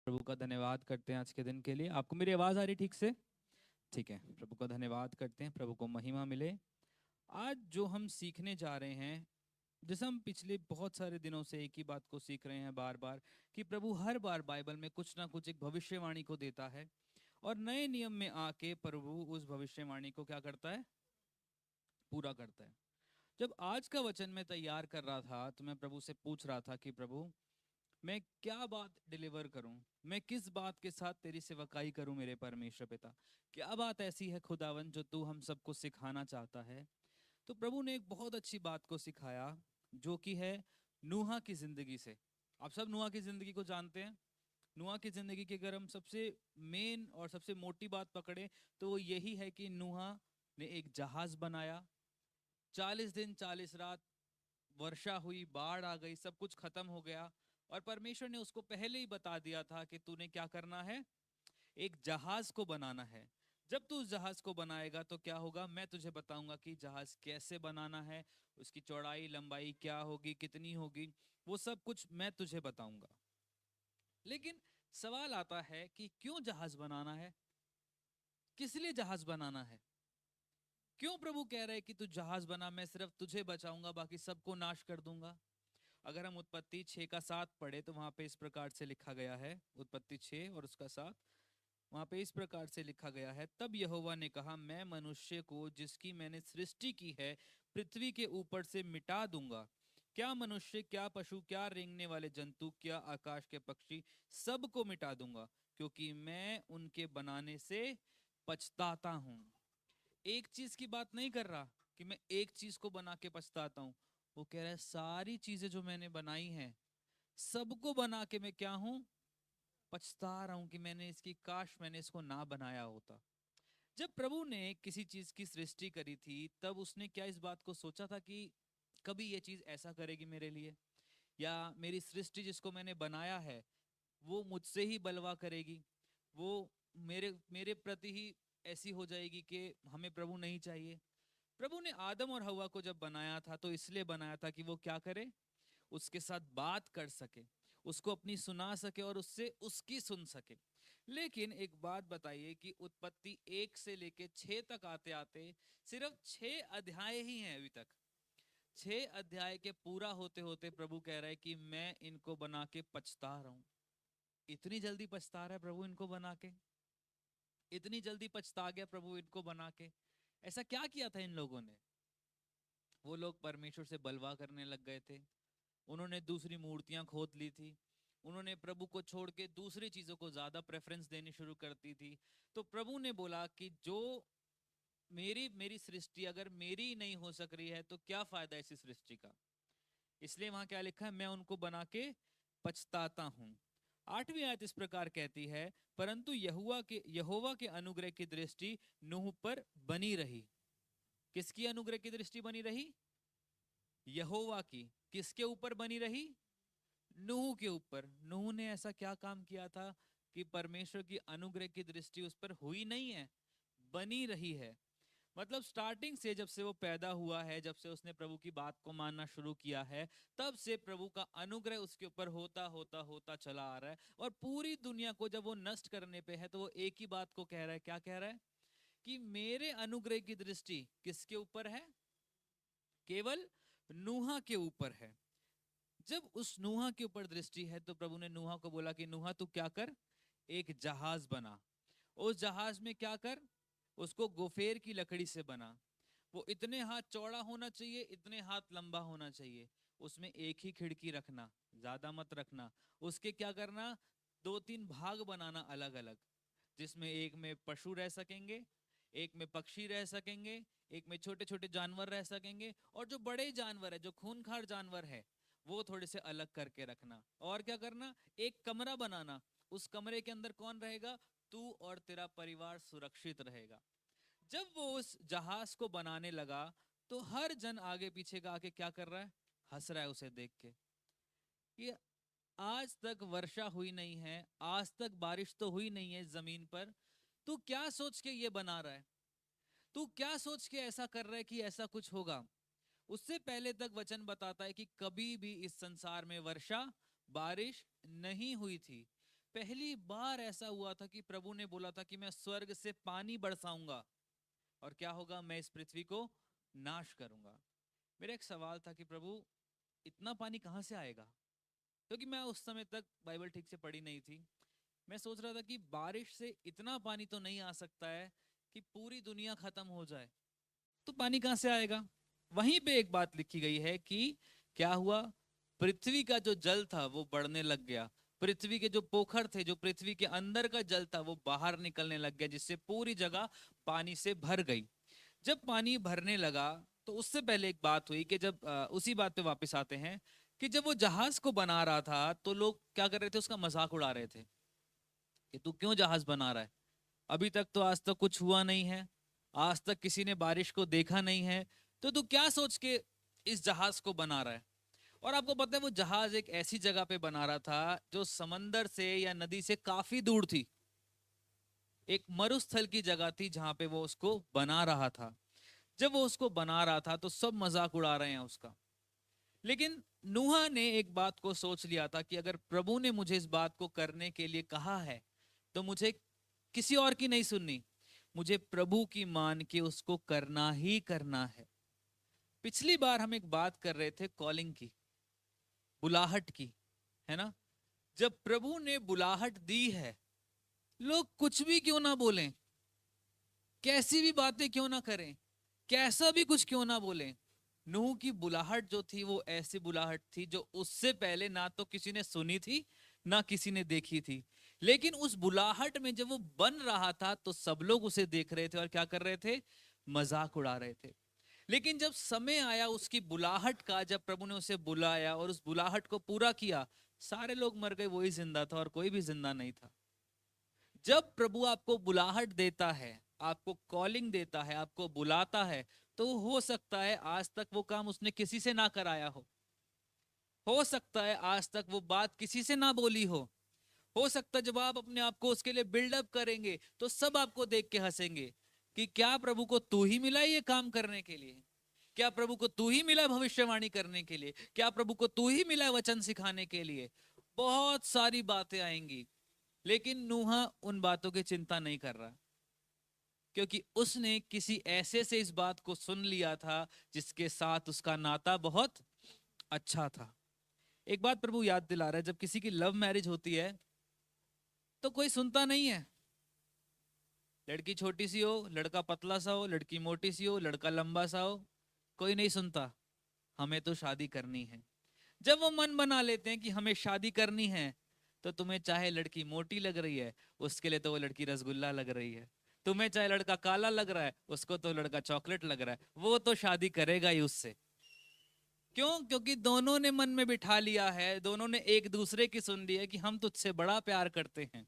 प्रभु का धन्यवाद करते हैं आज के दिन के लिए। आपको मेरी आवाज़ आ रही ठीक से? ठीक है, प्रभु का धन्यवाद करते हैं, प्रभु को महिमा मिले। आज जो हम सीखने जा रहे हैं, जैसे हम पिछले बहुत सारे दिनों से एक ही बात को सीख रहे हैं बार बार, कि प्रभु हर बार बाइबल में कुछ ना कुछ एक भविष्यवाणी को देता है और नए नियम में आके प्रभु उस भविष्यवाणी को क्या करता है? पूरा करता है। जब आज का वचन मैं तैयार कर रहा था तो मैं प्रभु से पूछ रहा था कि प्रभु, मैं क्या बात डिलीवर करूं, मैं किस बात के साथ तेरी सेवकाई करूं मेरे परमेश्वर पिता। क्या बात ऐसी है खुदावन जो तू हम सबको सिखाना चाहता है? तो प्रभु ने एक बहुत अच्छी बात को सिखाया, जो कि है नूहा की जिंदगी से। आप सब नूहा की जिंदगी को जानते हैं। नूहा की जिंदगी की अगर हम सबसे मेन और सबसे मोटी बात पकड़े तो वो यही है कि नूहा ने एक जहाज बनाया। 40 दिन 40 रात वर्षा हुई, बाढ़ आ गई, सब कुछ खत्म हो गया। और परमेश्वर ने उसको पहले ही बता दिया था कि तूने क्या करना है, एक जहाज को बनाना है। जब तू उस जहाज को बनाएगा तो क्या होगा, मैं तुझे बताऊंगा कि जहाज कैसे बनाना है, उसकी चौड़ाई लंबाई क्या होगी, कितनी होगी, वो सब कुछ मैं तुझे बताऊंगा। लेकिन सवाल आता है कि क्यों जहाज बनाना है, किस लिए जहाज बनाना है? क्यों प्रभु कह रहे हैं कि तू जहाज बना, मैं सिर्फ तुझे बचाऊंगा, बाकी सबको नाश कर दूंगा? अगर हम उत्पत्ति 6 का 7 पढ़े तो वहां पे इस प्रकार से लिखा गया है, उत्पत्ति 6 और उसका 7। वहां पे इस प्रकार से लिखा गया है, तब यहोवा ने कहा, मैं मनुष्य को जिसकी मैंने सृष्टि की है पृथ्वी के ऊपर से मिटा दूंगा। क्या मनुष्य, क्या पशु, क्या रेंगने वाले जंतु, क्या आकाश के पक्षी, सबको मिटा दूंगा, क्योंकि मैं उनके बनाने से पछताता हूं। एक चीज की बात नहीं कर रहा कि मैं एक चीज को बना के पछताता हूं। वो कह रहा है सारी चीजें जो मैंने बनाई हैं, सबको बना के मैं क्या हूं, पछता रहा हूं कि मैंने इसकी, काश मैंने इसको ना बनाया होता। जब प्रभु ने किसी चीज की सृष्टि करी थी तब उसने क्या इस बात को सोचा था कि कभी ये चीज ऐसा करेगी मेरे लिए, या मेरी सृष्टि जिसको मैंने बनाया है वो मुझसे ही बलवा करेगी, वो मेरे मेरे प्रति ही ऐसी हो जाएगी कि हमें प्रभु नहीं चाहिए। प्रभु ने आदम और हवा को जब बनाया था तो इसलिए बनाया था कि वो क्या करे, उसके साथ बात कर सके, उसको अपनी सुना सके और उससे उसकी सुन सके। लेकिन एक बात बताइए कि उत्पत्ति 1 से लेके 6 तक आते आते सिर्फ 6 अध्याय ही हैं अभी तक। 6 अध्याय के पूरा होते होते प्रभु कह रहा है कि मैं इनको बना के पछता रहा हूं। इतनी जल्दी पछता रहा है प्रभु इनको बना के, इतनी जल्दी पछता गया प्रभु इनको बना के। ऐसा क्या किया था इन लोगों ने? वो लोग परमेश्वर से बलवा करने लग गए थे, उन्होंने दूसरी मूर्तियां खोद ली थी, उन्होंने प्रभु को छोड़ के दूसरी चीजों को ज्यादा प्रेफरेंस देनी शुरू कर दी थी। तो प्रभु ने बोला कि जो मेरी मेरी सृष्टि अगर मेरी नहीं हो सक रही है तो क्या फायदा इसी सृष्टि का। इसलिए वहां क्या लिखा है, मैं उनको बना के पछताता हूं। 8वीं आयत इस प्रकार कहती है, परंतु यहोवा के अनुग्रह की दृष्टि नूह पर बनी रही। किसकी अनुग्रह की दृष्टि बनी रही? यहोवा की। किसके ऊपर बनी रही? नूह के ऊपर। नूह ने ऐसा क्या काम किया था कि परमेश्वर की अनुग्रह की दृष्टि उस पर हुई नहीं है, बनी रही है। मतलब स्टार्टिंग से, जब से वो पैदा हुआ है, जब से उसने प्रभु की बात को मानना शुरू किया है, तब से प्रभु का अनुग्रह उसके ऊपर होता होता होता चला आ रहा है। और पूरी दुनिया को जब वो नष्ट करने पे है तो वो एक ही बात को कह रहा है, क्या कह रहा है? कि मेरे अनुग्रह की दृष्टि किसके ऊपर है? केवल नूहा के ऊपर है। जब उस नूहा के ऊपर दृष्टि है तो प्रभु ने नूहा को बोला कि नूहा तू क्या कर, एक जहाज बना। उस जहाज में क्या कर, उसको गोफेर की लकड़ी से बना। वो इतने हाथ चौड़ा होना चाहिए, इतने हाथ लंबा होना चाहिए। उसमें एक ही खिड़की रखना, ज्यादा मत रखना। उसके क्या करना, 2 3 भाग बनाना अलग अलग, जिसमें एक में पशु रह सकेंगे, एक में पक्षी रह सकेंगे, एक में छोटे छोटे जानवर रह सकेंगे, और जो बड़े जानवर है, जो खूंखार जानवर है, वो थोड़े से अलग करके रखना। और क्या करना, एक कमरा बनाना। उस कमरे के अंदर कौन रहेगा? तू और तेरा परिवार सुरक्षित रहेगा। जब वो उस जहाज को बनाने लगा तो हर जन आगे पीछे का आके क्या कर रहा है, हंस रहा है उसे देख के। ये आज तक वर्षा हुई नहीं है, आज तक बारिश तो हुई नहीं है जमीन पर, तू क्या सोच के ये बना रहा है? तू क्या सोच के ऐसा कर रहा है कि ऐसा कुछ होगा? उससे पहले तक वचन बताता है कि कभी भी इस संसार में वर्षा बारिश नहीं हुई थी। पहली बार ऐसा हुआ था कि प्रभु ने बोला था कि मैं स्वर्ग से पानी बरसाऊंगा और क्या होगा, मैं इस पृथ्वी को नाश करूंगा। मेरा एक सवाल था कि प्रभु इतना पानी कहाँ से आएगा, क्योंकि मैं उस समय तक बाइबल ठीक से पढ़ी नहीं थी। मैं सोच रहा था कि बारिश से इतना पानी तो नहीं आ सकता है कि पूरी दुनिया खत्म हो जाए, तो पानी कहाँ से आएगा। वहीं पे एक बात लिखी गई है कि क्या हुआ, पृथ्वी का जो जल था वो बढ़ने लग गया, पृथ्वी के जो पोखर थे, जो पृथ्वी के अंदर का जल था वो बाहर निकलने लग गया, जिससे पूरी जगह पानी से भर गई। जब पानी भरने लगा तो उससे पहले एक बात हुई कि जब उसी बात पे वापस आते हैं कि जब वो जहाज को बना रहा था तो लोग क्या कर रहे थे, उसका मजाक उड़ा रहे थे कि तू क्यों जहाज बना रहा है, अभी तक तो आज तक कुछ हुआ नहीं है, आज तक किसी ने बारिश को देखा नहीं है, तो तू क्या सोच के इस जहाज को बना रहा है। और आपको पता है वो जहाज एक ऐसी जगह पे बना रहा था जो समंदर से या नदी से काफी दूर थी, एक मरुस्थल की जगह थी जहां पे वो उसको बना रहा था। जब वो उसको बना रहा था तो सब मजाक उड़ा रहे हैं उसका, लेकिन नूहा ने एक बात को सोच लिया था कि अगर प्रभु ने मुझे इस बात को करने के लिए कहा है तो मुझे किसी और की नहीं सुननी, मुझे प्रभु की मान के उसको करना ही करना है। पिछली बार हम एक बात कर रहे थे कॉलिंग की, बुलाहट की, है ना। जब प्रभु ने बुलाहट दी है, लोग कुछ भी क्यों ना बोलें, कैसी भी बातें क्यों ना करें, कैसा भी कुछ क्यों ना बोलें, नूह की बुलाहट जो थी वो ऐसी बुलाहट थी जो उससे पहले ना तो किसी ने सुनी थी ना किसी ने देखी थी। लेकिन उस बुलाहट में जब वो बन रहा था तो सब लोग उसे देख रहे थे और क्या कर रहे थे, मजाक उड़ा रहे थे। लेकिन जब समय आया उसकी बुलाहट का, जब प्रभु ने उसे बुलाया और उस बुलाहट को पूरा किया, सारे लोग मर गए, वही जिंदा था और कोई भी जिंदा नहीं था। जब प्रभु आपको बुलाहट देता है, आपको कॉलिंग देता है, आपको बुलाता है, तो हो सकता है आज तक वो काम उसने किसी से ना कराया हो सकता है आज तक वो बात किसी से ना बोली हो सकता है जब आप अपने आप को उसके लिए बिल्डअप करेंगे तो सब आपको देख के हंसेंगे कि क्या प्रभु को तू ही मिला ये काम करने के लिए, क्या प्रभु को तू ही मिला भविष्यवाणी करने के लिए, क्या प्रभु को तू ही मिला वचन सिखाने के लिए। बहुत सारी बातें आएंगी, लेकिन नूहा उन बातों की चिंता नहीं कर रहा, क्योंकि उसने किसी ऐसे से इस बात को सुन लिया था जिसके साथ उसका नाता बहुत अच्छा था। एक बात प्रभु याद दिला रहा है, जब किसी की लव मैरिज होती है तो कोई सुनता नहीं है, लड़की छोटी सी हो, लड़का पतला सा हो, लड़की मोटी सी हो, लड़का लंबा सा हो, कोई नहीं सुनता, हमें तो शादी करनी है। जब वो मन बना लेते हैं कि हमें शादी करनी है, तो तुम्हें चाहे लड़की मोटी लग रही है, उसके लिए तो वो लड़की रसगुल्ला लग रही है, तुम्हें चाहे लड़का काला लग रहा है, उसको तो लड़का चॉकलेट लग रहा है, वो तो शादी करेगा ही उससे। क्यों? क्योंकि दोनों ने मन में बिठा लिया है, दोनों ने एक दूसरे की सुन ली है कि हम तुझसे बड़ा प्यार करते हैं।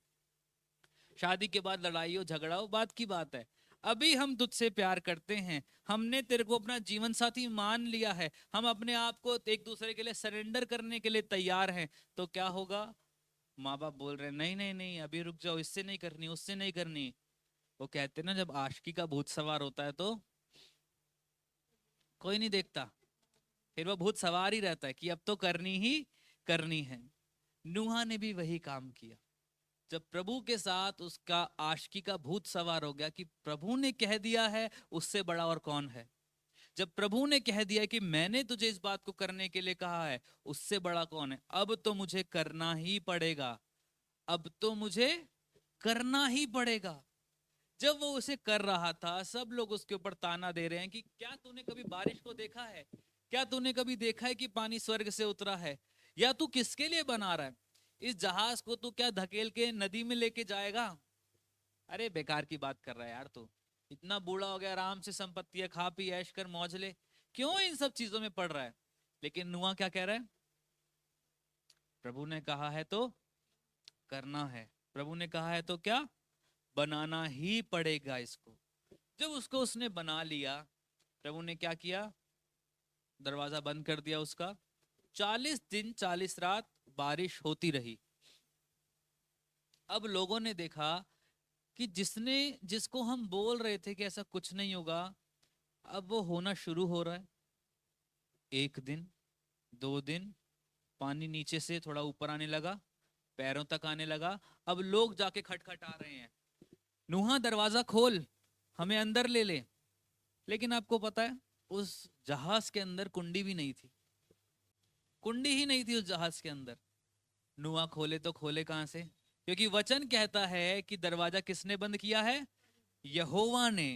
शादी के बाद लड़ाई हो झगड़ा हो बात की बात है, अभी हम तुझसे प्यार करते हैं, हमने तेरे को अपना जीवन साथी मान लिया है, हम अपने आप को एक दूसरे के लिए सरेंडर करने के लिए तैयार हैं, तो क्या होगा, माँ बाप बोल रहे हैं नहीं नहीं नहीं अभी रुक जाओ, इससे नहीं करनी उससे नहीं करनी। वो कहते हैं ना, जब आशिकी का भूत सवार होता है तो कोई नहीं देखता, फिर वो भूत सवार ही रहता है कि अब तो करनी ही करनी है। नूहा ने भी वही काम किया। जब प्रभु के साथ उसका आशिकी का भूत सवार हो गया कि प्रभु ने कह दिया है, उससे बड़ा और कौन है। जब प्रभु ने कह दिया कि मैंने तुझे इस बात को करने के लिए कहा है, उससे बड़ा कौन है, अब तो मुझे करना ही पड़ेगा, अब तो मुझे करना ही पड़ेगा। जब वो उसे कर रहा था सब लोग उसके ऊपर ताना दे रहे हैं कि क्या तूने कभी बारिश को देखा है, क्या तूने कभी देखा है कि पानी स्वर्ग से उतरा है, या तू किसके लिए बना रहा है, इस जहाज को तू क्या धकेल के नदी में लेके जाएगा। अरे बेकार की बात कर रहा है यार, तू इतना बूढ़ा हो गया, आराम से संपत्ति है, खा पी ऐश कर मौज ले, क्यों इन सब चीजों में पड़ रहा है। लेकिन नुआ क्या कह रहा है, प्रभु ने कहा है तो करना है, प्रभु ने कहा है तो क्या, बनाना ही पड़ेगा इसको। जब उसको उसने बना लिया, प्रभु ने क्या किया, दरवाजा बंद कर दिया उसका। 40 दिन 40 रात बारिश होती रही। अब लोगों ने देखा कि जिसने जिसको हम बोल रहे थे कि ऐसा कुछ नहीं होगा, अब वो होना शुरू हो रहा है। 1 दिन 2 दिन पानी नीचे से थोड़ा ऊपर आने लगा, पैरों तक आने लगा। अब लोग जाके खटखटा रहे हैं, नूहा दरवाजा खोल, हमें अंदर ले ले। लेकिन आपको पता है उस जहाज के अंदर कुंडी भी नहीं थी, कुंडी ही नहीं थी उस जहाज के अंदर। नूहा खोले तो खोले कहां से, क्योंकि वचन कहता है कि दरवाजा किसने बंद किया है, यहोवा ने।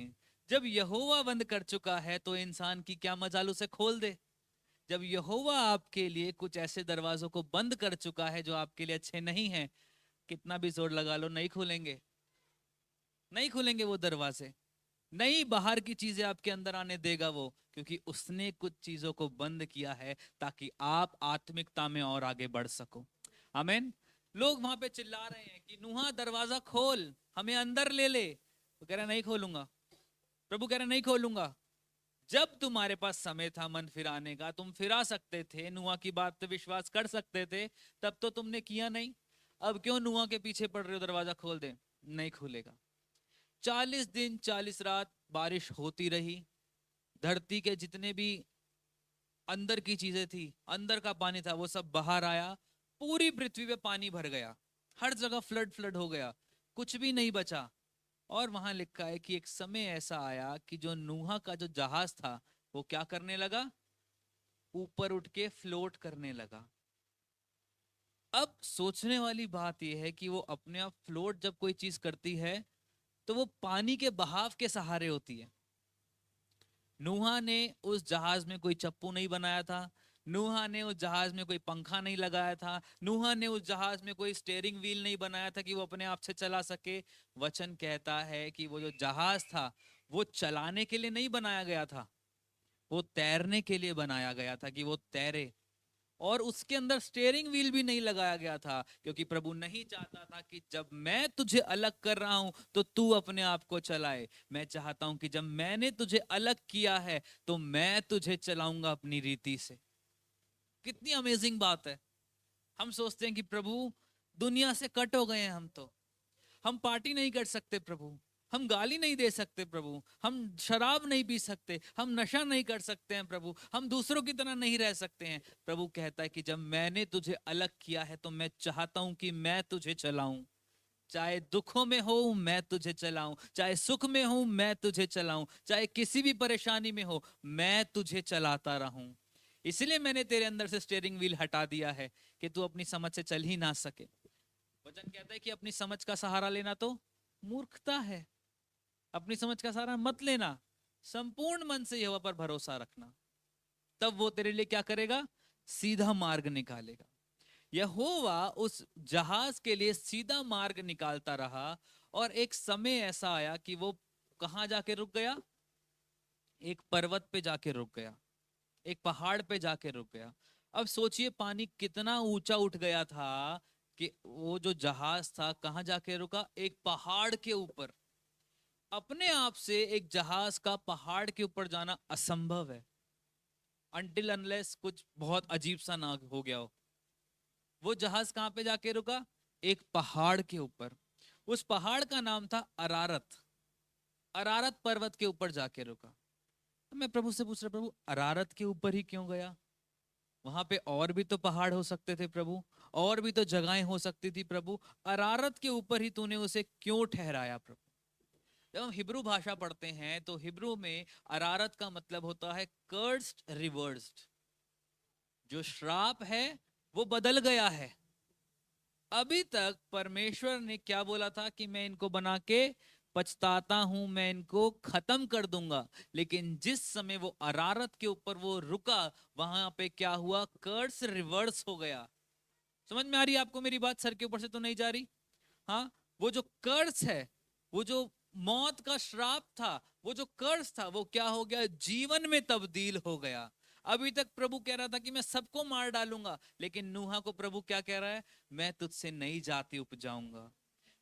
जब यहोवा बंद कर चुका है तो इंसान की क्या मजाल उसे खोल दे। जब यहोवा आपके लिए कुछ ऐसे दरवाजों को बंद कर चुका है जो आपके लिए अच्छे नहीं हैं, कितना भी जोर लगा लो नहीं खुलेंगे, नहीं खुलेंगे वो दरवाजे। नहीं बाहर की चीजें आपके अंदर आने देगा वो, क्योंकि उसने कुछ चीजों को बंद किया है ताकि आप आत्मिकता में और आगे बढ़ सको। आमीन। लोग वहां पे चिल्ला रहे हैं कि नूहा दरवाजा खोल, हमें अंदर ले ले। तो कह रहा नहीं खोलूंगा, प्रभु कह रहा नहीं खोलूंगा। जब तुम्हारे पास समय था मन फिराने का, तुम फिरा सकते थे, नूहा की बात पे विश्वास कर सकते थे, तब तो तुमने किया नहीं। अब क्यों नूहा के पीछे पड़ रहे हो, दरवाजा खोल दे, नहीं खुलेगा। 40 दिन 40 रात बारिश होती रही, धरती के जितने भी अंदर की चीजें थी, अंदर का पानी था, वो सब बाहर आया। पूरी पृथ्वी पे पानी भर गया, हर जगह फ्लड फ्लड हो गया, कुछ भी नहीं बचा। और वहां लिखा है कि एक समय ऐसा आया कि जो नूहा का जो जहाज था वो क्या करने लगा, ऊपर उठ के फ्लोट करने लगा। अब सोचने वाली बात यह है कि वो अपने आप फ्लोट जब कोई चीज करती है तो वो पानी के बहाव के सहारे होती है। नूहा ने उस जहाज में कोई चप्पू नहीं बनाया था, नूहा ने उस जहाज में कोई पंखा नहीं लगाया था, नूहा ने उस जहाज में कोई स्टीयरिंग व्हील नहीं बनाया था कि वो अपने आप से चला सके। वचन कहता है कि वो जो जहाज था वो चलाने के लिए नहीं बनाया गया था, वो तैरने के लिए बनाया गया था कि वो तैरे। और उसके अंदर स्टीयरिंग व्हील भी नहीं लगाया गया था, क्योंकि प्रभु नहीं चाहता था कि जब मैं तुझे अलग कर रहा हूं तो तू अपने आप को चलाए। मैं चाहता हूं कि जब मैंने तुझे अलग किया है तो मैं तुझे चलाऊंगा अपनी रीति से। कितनी अमेजिंग बात है। हम सोचते हैं कि प्रभु दुनिया से कट हो गए हैं, हम पार्टी नहीं कर सकते प्रभु, हम गाली नहीं दे सकते प्रभु, हम शराब नहीं पी सकते, हम नशा नहीं कर सकते हैं प्रभु, हम दूसरों की तरह नहीं रह सकते हैं। प्रभु कहता है कि जब मैंने तुझे अलग किया है तो मैं चाहता हूं कि मैं तुझे चलाऊं। चाहे दुखों में हो मैं तुझे चलाऊं, चाहे सुख में हो मैं तुझे चलाऊं, चाहे किसी भी परेशानी में हो मैं तुझे चलाता रहूं। इसलिए मैंने तेरे अंदर से स्टीयरिंग व्हील हटा दिया है कि तू अपनी समझ से चल ही ना सके। वचन कहता है कि अपनी समझ का सहारा लेना तो मूर्खता है। अपनी समझ का सहारा मत लेना, संपूर्ण मन से यहोवा पर भरोसा रखना, तब वो तेरे लिए क्या करेगा, सीधा मार्ग निकालेगा। यहोवा उस जहाज के लिए सीधा मार्ग निकालता रहा। और एक समय ऐसा आया कि वो कहां जाके रुक गया, एक पर्वत पे जाके रुक गया, एक पहाड़ पे जाके रुक गया। अब सोचिए पानी कितना ऊंचा उठ गया था कि वो जो जहाज था कहां जाके रुका, एक पहाड़ के ऊपर। अपने आप से एक जहाज का पहाड़ के ऊपर जाना असंभव है, अनटिल अनलेस कुछ बहुत अजीब सा ना हो गया हो। वो जहाज कहां पे जाके रुका, एक पहाड़ के ऊपर। उस पहाड़ का नाम था अरारत, अरारत पर्वत के ऊपर जाके रुका। तो मैं प्रभु से पूछ रहा, प्रभु अरारत के ऊपर ही क्यों गया, वहां पे और भी तो पहाड़ हो सकते थे प्रभु, और भी तो जगहें हो सकती थी प्रभु, अरारत के ऊपर ही तूने उसे क्यों ठहराया प्रभु। जब हम हिब्रू भाषा पढ़ते हैं तो हिब्रू में अरारत का मतलब होता है कर्स्ड रिवर्स्ड, जो श्राप है वो बदल गया है। अभी तक परमेश्वर ने क्या बोला था कि मैं इनको बना के पछताता हूं, मैं इनको खत्म कर दूंगा। लेकिन जिस समय वो अरारत के ऊपर वो रुका, वहां पे क्या हुआ, कर्स रिवर्स हो गया। समझ में आ रही है आपको मेरी बात, सर के ऊपर से तो नहीं जा रही। हाँ, वो जो कर्स है, वो जो मौत का श्राप था, वो जो कर्स था वो क्या हो गया, जीवन में तब्दील हो गया। अभी तक प्रभु कह रहा था कि मैं सबको मार डालूंगा, लेकिन नूहा को प्रभु क्या कह रहा है, मैं तुझसे नई जाति उपजाऊंगा,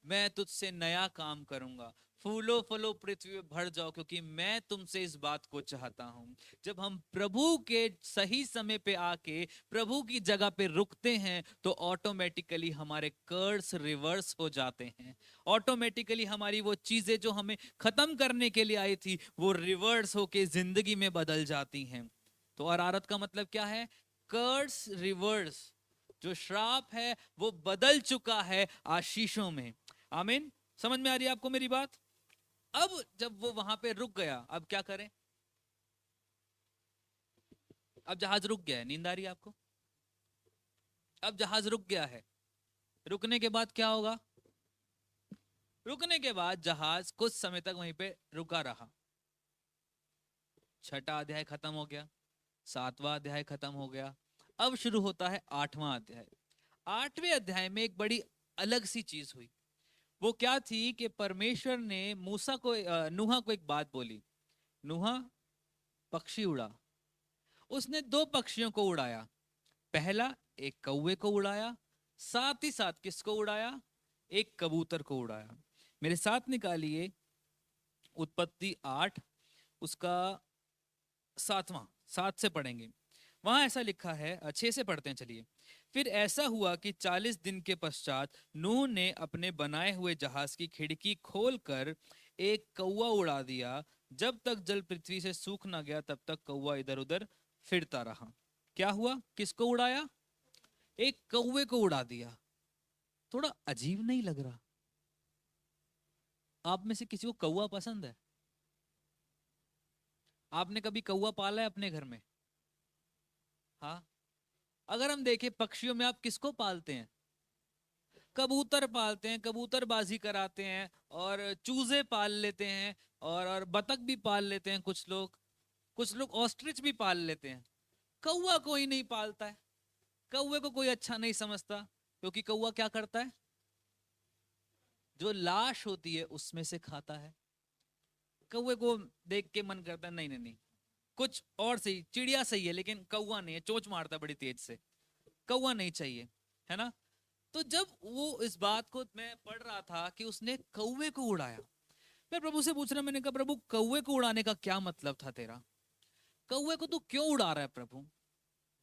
मैं तुझसे नया काम करूंगा, फूलो फलो पृथ्वी में भर जाओ, क्योंकि मैं तुमसे इस बात को चाहता हूं। जब हम प्रभु के सही समय पे आके प्रभु की जगह पे रुकते हैं तो ऑटोमेटिकली हमारे कर्स रिवर्स हो जाते हैं। ऑटोमेटिकली हमारी वो चीजें जो हमें खत्म करने के लिए आई थी वो रिवर्स होके जिंदगी में बदल जाती हैं। तो अरारत का मतलब क्या है, कर्स रिवर्स। जो श्राप है वो बदल चुका है आशीषों में। आमीन। समझ में आ रही है आपको मेरी बात? अब जब वो वहां पे रुक गया, अब क्या करें? अब जहाज रुक गया है। नींद आ रही है आपको? अब जहाज रुक गया है। रुकने के बाद क्या होगा? रुकने के बाद जहाज कुछ समय तक वहीं पे रुका रहा। छठा अध्याय खत्म हो गया, सातवां अध्याय खत्म हो गया। अब शुरू होता है आठवां अध्याय। आठवें अध्याय में एक बड़ी अलग सी चीज हुई। वो क्या थी कि परमेश्वर ने मूसा को नूहा को एक बात बोली। नूहा, पक्षी उड़ा। उसने दो पक्षियों को उड़ाया। पहला एक कौवे को उड़ाया, साथ ही साथ किसको उड़ाया? एक कबूतर को उड़ाया। मेरे साथ निकालिए उत्पत्ति 8, उसका 7वां, 7 से पढ़ेंगे। वहां ऐसा लिखा है, 6 से पढ़ते हैं चलिए। फिर ऐसा हुआ कि 40 दिन के पश्चात नूह ने अपने बनाए हुए जहाज की खिड़की खोलकर एक कौवा उड़ा दिया। जब तक जल पृथ्वी से सूख ना गया तब तक कौवा इधर उधर फिरता रहा। क्या हुआ? किसको उड़ाया? एक कौवे को उड़ा दिया। थोड़ा अजीब नहीं लग रहा? आप में से किसी को कौवा पसंद है? आपने कभी कौवा पाला है अपने घर में? हाँ। अगर हम देखें पक्षियों में, आप किसको पालते हैं? कबूतर पालते हैं, कबूतरबाजी कराते हैं, और चूजे पाल लेते हैं, और बतख भी पाल लेते हैं कुछ लोग ऑस्ट्रिच भी पाल लेते हैं। कौवा कोई नहीं पालता है। कौवे को कोई अच्छा नहीं समझता, क्योंकि कौवा क्या करता है? जो लाश होती है उसमें से खाता है। कौवे को देख के मन करता है नहीं नहीं नहीं, कुछ और सही, चिड़िया सही है लेकिन कौवा नहीं है, चोंच मारता है बड़ी तेज से, कौवा नहीं चाहिए, है ना? तो जब वो इस बात को मैं पढ़ रहा था कि उसने कौवे को उड़ाया, मैं प्रभु से पूछ रहा, मैंने कहा प्रभु कौवे को उड़ाने का क्या मतलब था तेरा? कौवे को तू क्यों उड़ा रहा है प्रभु?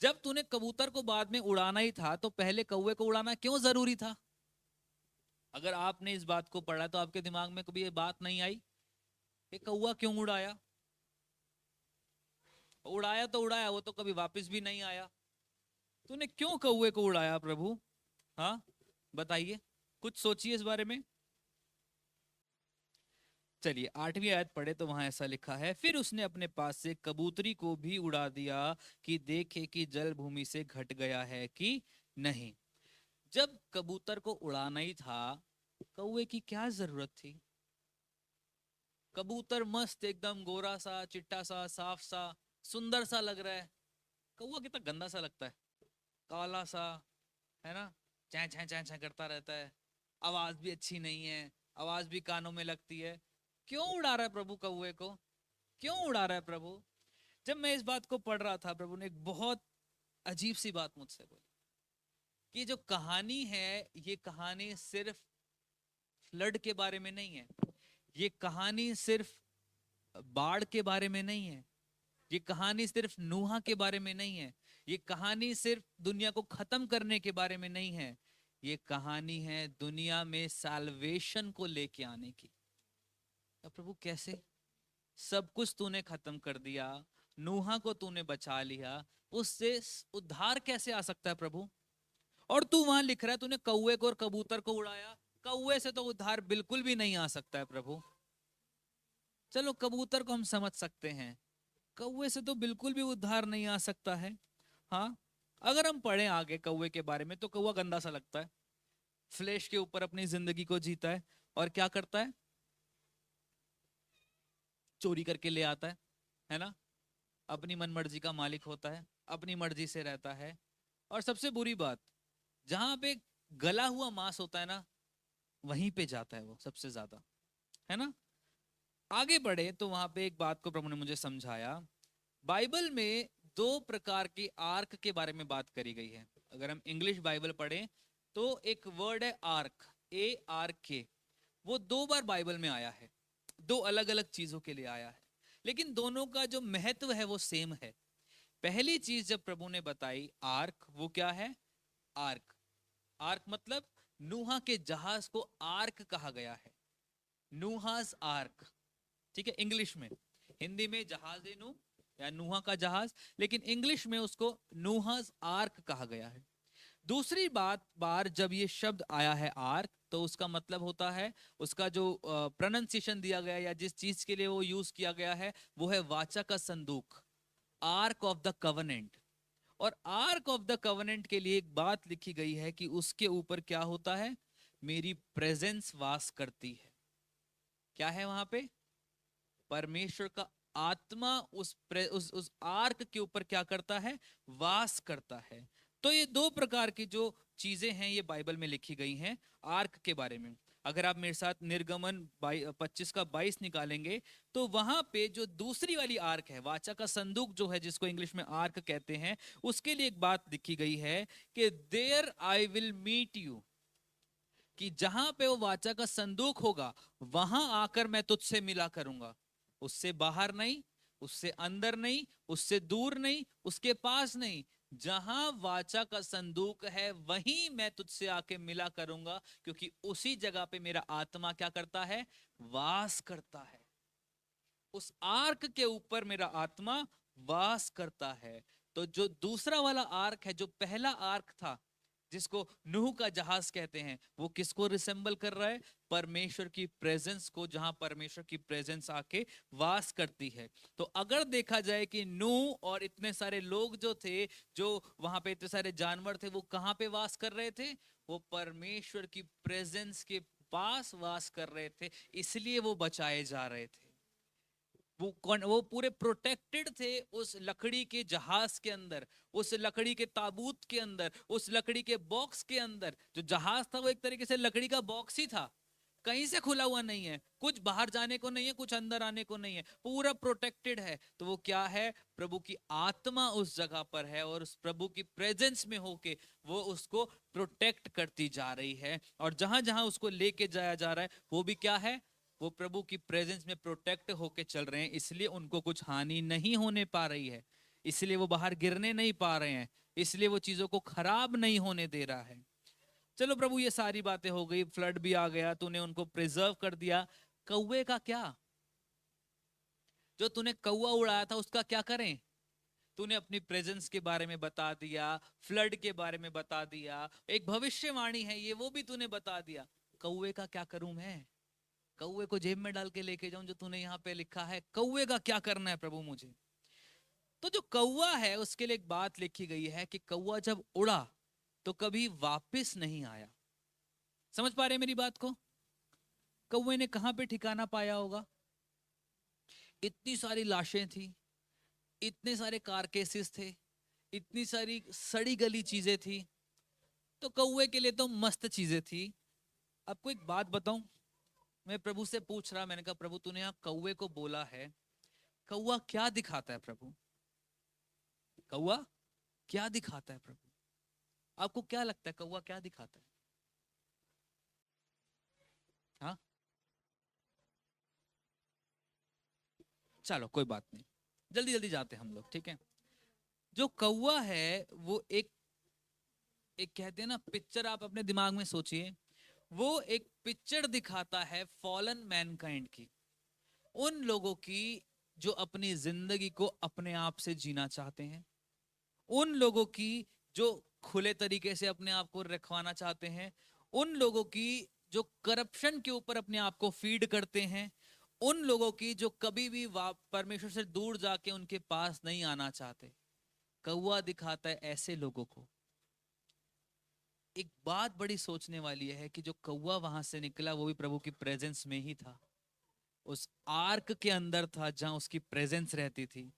जब तूने कबूतर को बाद में उड़ाना ही था तो पहले कौवे को उड़ाना क्यों जरूरी था? अगर आपने इस बात को पढ़ा तो आपके दिमाग में कभी ये बात नहीं आई कि कौवा क्यों उड़ाया? उड़ाया तो उड़ाया, वो तो कभी वापस भी नहीं आया। तूने क्यों कौवे को उड़ाया प्रभु? हाँ, बताइए, कुछ सोचिए इस बारे में। चलिए 8वीं आयत पढ़े तो वहां ऐसा लिखा है, फिर उसने अपने पास से कबूतरी को भी उड़ा दिया कि देखे कि जल भूमि से घट गया है कि नहीं। जब कबूतर को उड़ाना ही था, कौवे की क्या जरूरत थी? कबूतर मस्त एकदम गोरा सा, चिट्टा सा, साफ सा, सुंदर सा लग रहा है। कौवा कितना गंदा सा लगता है, काला सा, है ना? चैं चैं चैं चैं करता रहता है, आवाज भी अच्छी नहीं है, आवाज भी कानों में लगती है। क्यों उड़ा रहा है प्रभु कौवे को? क्यों उड़ा रहा है प्रभु? जब मैं इस बात को पढ़ रहा था, प्रभु ने एक बहुत अजीब सी बात मुझसे बोली कि जो कहानी है, ये कहानी सिर्फ फ्लड के बारे में नहीं है, ये कहानी सिर्फ बाढ़ के बारे में नहीं है, ये कहानी सिर्फ नूहा के बारे में नहीं है, ये कहानी सिर्फ दुनिया को खत्म करने के बारे में नहीं है, ये कहानी है दुनिया में साल्वेशन को लेके आने की। अब प्रभु कैसे? सब कुछ तूने खत्म कर दिया, नूहा को तूने बचा लिया, उससे उद्धार कैसे आ सकता है प्रभु? और तू वहां लिख रहा है तूने कौवे को और कबूतर को उड़ाया। कौवे से तो उद्धार बिल्कुल भी नहीं आ सकता है प्रभु। चलो कबूतर को हम समझ सकते हैं, कौवे से तो बिल्कुल भी उद्धार नहीं आ सकता है। हाँ, अगर हम पढ़ें आगे कौवे के बारे में तो कौवा गंदा सा लगता है, फ्लैश के ऊपर अपनी जिंदगी को जीता है, और क्या करता है? चोरी करके ले आता है ना? अपनी मन मर्जी का मालिक होता है, अपनी मर्जी से रहता है। और सबसे बुरी बात, जहां पे गला हुआ मांस होता है ना, वहीं पे जाता है वो सबसे ज्यादा, है ना? आगे बढ़े तो वहां पे एक बात को प्रभु ने मुझे समझाया। बाइबल में दो प्रकार की आर्क के बारे में बात करी गई है। अगर हम इंग्लिश बाइबल पढ़ें तो एक वर्ड है आर्क, ARK। वो 2 बार बाइबल में आया है, 2 अलग अलग चीजों के लिए आया है, लेकिन दोनों का जो महत्व है वो सेम है। पहली चीज जब प्रभु ने बताई आर्क, वो क्या है? आर्क, आर्क मतलब नूहा के जहाज को आर्क कहा गया है, नूहास आर्क। ठीक है, इंग्लिश में, हिंदी में जहाज नूह या नूहा का जहाज, लेकिन इंग्लिश में उसको नूहास आर्क कहा गया है। दूसरी बार जब ये शब्द आया है आर्क, तो उसका मतलब होता है, उसका जो प्रोनाउंसिएशन दिया गया या जिस चीज के लिए वो यूज किया गया है वो है वाचा का संदूक, आर्क ऑफ द कवनेंट। और आर्क ऑफ द कवनेंट के लिए एक बात लिखी गई है कि उसके ऊपर क्या होता है, मेरी प्रेजेंस वास करती है। क्या है वहां पे, परमेश्वर का आत्मा उस आर्क के ऊपर क्या करता है, वास करता है। तो ये दो प्रकार की जो चीजें हैं ये बाइबल में लिखी गई हैं आर्क के बारे में। अगर आप मेरे साथ निर्गमन 25 का 22 निकालेंगे तो वहां पे जो दूसरी वाली आर्क है, वाचा का संदूक जो है, जिसको इंग्लिश में आर्क कहते हैं, उसके लिए एक बात लिखी गई है कि there I will meet you, कि जहां पे वो वाचा का संदूक होगा वहां आकर मैं तुझसे मिला करूंगा। उससे बाहर नहीं, उससे अंदर नहीं, उससे दूर नहीं, उसके पास नहीं, जहां वाचा का संदूक है वहीं मैं तुझसे आके मिला करूंगा, क्योंकि उसी जगह पे मेरा आत्मा क्या करता है, वास करता है। उस आर्क के ऊपर मेरा आत्मा वास करता है। तो जो दूसरा वाला आर्क है, जो पहला आर्क था जिसको नूह का जहाज कहते हैं, वो किसको रिसेंबल कर रहा है, परमेश्वर की प्रेजेंस को, जहां परमेश्वर की प्रेजेंस आके वास करती है। तो अगर देखा जाए कि नूह और इतने सारे लोग जो थे, जो वहां पे इतने सारे जानवर थे, वो कहां पे वास कर रहे थे, वो परमेश्वर की प्रेजेंस के पास वास कर रहे थे, इसलिए वो बचाए जा रहे थे। वो पूरे प्रोटेक्टेड थे उस लकड़ी के जहाज के अंदर, उस लकड़ी के ताबूत के अंदर, उस लकड़ी के बॉक्स के अंदर। जो जहाज था वो एक तरीके से लकड़ी का बॉक्स ही था, कहीं से खुला हुआ नहीं है, कुछ बाहर जाने को नहीं है, कुछ अंदर आने को नहीं है, पूरा प्रोटेक्टेड है। तो वो क्या है, प्रभु की आत्मा उस जगह पर है और उस प्रभु की प्रेजेंस में होके वो उसको प्रोटेक्ट करती जा रही है। और जहां जहां उसको लेके जाया जा रहा है वो भी क्या है, वो प्रभु की प्रेजेंस में प्रोटेक्ट होके चल रहे हैं, इसलिए उनको कुछ हानि नहीं होने पा रही है, इसलिए वो बाहर गिरने नहीं पा रहे हैं, इसलिए वो चीजों को खराब नहीं होने दे रहा है। चलो प्रभु, ये सारी बातें हो गई, फ्लड भी आ गया, तूने उनको प्रिजर्व कर दिया। कौवे का क्या, जो तूने कौवा उड़ाया था उसका क्या करें? तूने अपनी प्रेजेंस के बारे में बता दिया, फ्लड के बारे में बता दिया, एक भविष्यवाणी है ये, वो भी तूने बता दिया। कौवे का क्या करूं मैं? कौवे को जेब में डाल के लेके जाऊं जो तूने यहाँ पे लिखा है? कौवे का क्या करना है प्रभु मुझे? तो जो कौवा है उसके लिए एक बात लिखी गई है कि कौवा जब उड़ा तो कभी वापस नहीं आया। समझ पा रहे हैं मेरी बात को? कौवे ने कहां पे ठिकाना पाया होगा? इतनी सारी लाशें थी, इतने सारे कारकेसेस थे, इतनी सारी सड़ी गली चीजें थी, तो कौवे के लिए तो मस्त चीजें थी। आपको एक बात बताऊं, मैं प्रभु से पूछ रहा, मैंने कहा प्रभु तूने यहाँ कौवे को बोला है, कौवा क्या दिखाता है प्रभु? कौवा क्या दिखाता है प्रभु? आपको क्या लगता है कौवा क्या दिखाता है? हाँ, चलो कोई बात नहीं, जल्दी जल्दी जाते हैं हम लोग, ठीक है। जो कौवा है वो एक एक कहते हैं ना पिक्चर, आप अपने दिमाग में सोचिए, वो एक पिक्चर दिखाता है फॉलन मैनकाइंड की, उन लोगों की जो अपनी जिंदगी को अपने आप से जीना चाहते हैं, उन लोगों की जो खुले तरीके से अपने आप को रखवाना चाहते हैं, उन लोगों की जो करप्शन के ऊपर अपने आप को फीड करते हैं, उन लोगों की जो कभी भी परमेश्वर से दूर जाके उनके पास नहीं आना चाहते। कौवा दिखाता है ऐसे लोगों को। एक बात बड़ी सोचने वाली है कि जो कौवा वहां से निकला वो भी प्रभु की प्रेजेंस में ही था, उस आर्क के अंदर था जहां उसकी प्रेजेंस रहती थी।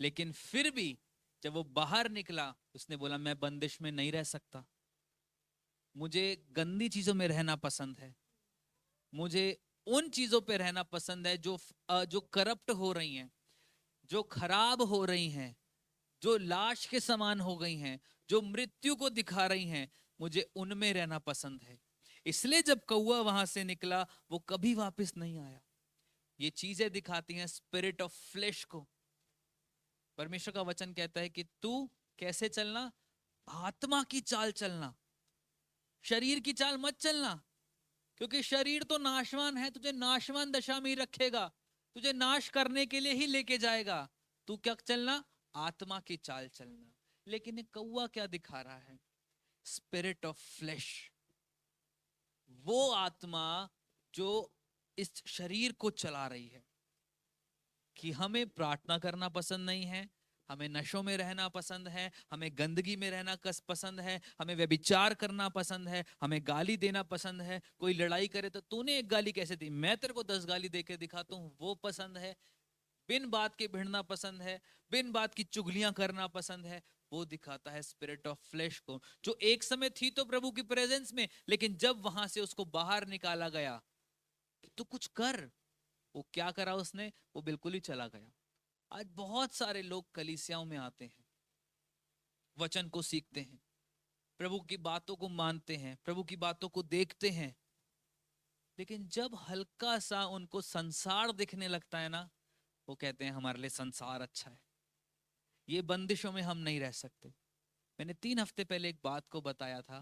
लेकिन फिर भी जब वो बाहर निकला उसने बोला मैं बंदिश में नहीं रह सकता, मुझे गंदी चीजों में रहना पसंद है, मुझे उन चीजों पे रहना पसंद है जो करप्ट हो रही हैं, जो खराब हो रही हैं, जो लाश के समान हो गई हैं, जो मृत्यु को दिखा रही हैं, मुझे उनमें रहना पसंद है। इसलिए जब कौवा वहां से निकला वो कभी वापस नहीं आया। ये चीजें दिखाती हैं स्पिरिट ऑफ फ्लेश को। परमेश्वर का वचन कहता है कि तू कैसे चलना, आत्मा की चाल चलना, शरीर की चाल मत चलना, क्योंकि शरीर तो नाशवान है, तुझे नाशवान दशा में ही रखेगा, तुझे नाश करने के लिए ही लेके जाएगा। तू क्या चलना, आत्मा की चाल चलना। लेकिन ये कौवा क्या दिखा रहा है? स्पिरिट ऑफ फ्लेश, वो आत्मा जो इस शरीर को चला रही है कि हमें प्रार्थना करना पसंद नहीं है, हमें नशों में रहना पसंद है, हमें गंदगी में रहना पसंद है, हमें व्यभिचार करना पसंद है, हमें गाली देना पसंद है। कोई लड़ाई करे तो तूने एक गाली कैसे दी, मैं तेरे को 10 गाली दे के दिखाता हूं, वो पसंद है। बिन बात के भिड़ना पसंद है, बिन बात की चुगलियां करना पसंद है। वो दिखाता है स्पिरिट ऑफ फ्लेश को, जो एक समय थी तो प्रभु की प्रेजेंस में, लेकिन जब वहां से उसको बाहर निकाला गया तो कुछ कर, वो क्या करा उसने, वो बिल्कुल ही चला गया। आज बहुत सारे लोग कलीसियाओं में आते हैं, वचन को सीखते हैं, प्रभु की बातों को मानते हैं, प्रभु की बातों को देखते हैं, लेकिन जब हल्का सा उनको संसार दिखने लगता है ना, वो कहते हैं हमारे लिए संसार अच्छा है, ये बंदिशों में हम नहीं रह सकते। मैंने 3 हफ्ते पहले एक बात को बताया था,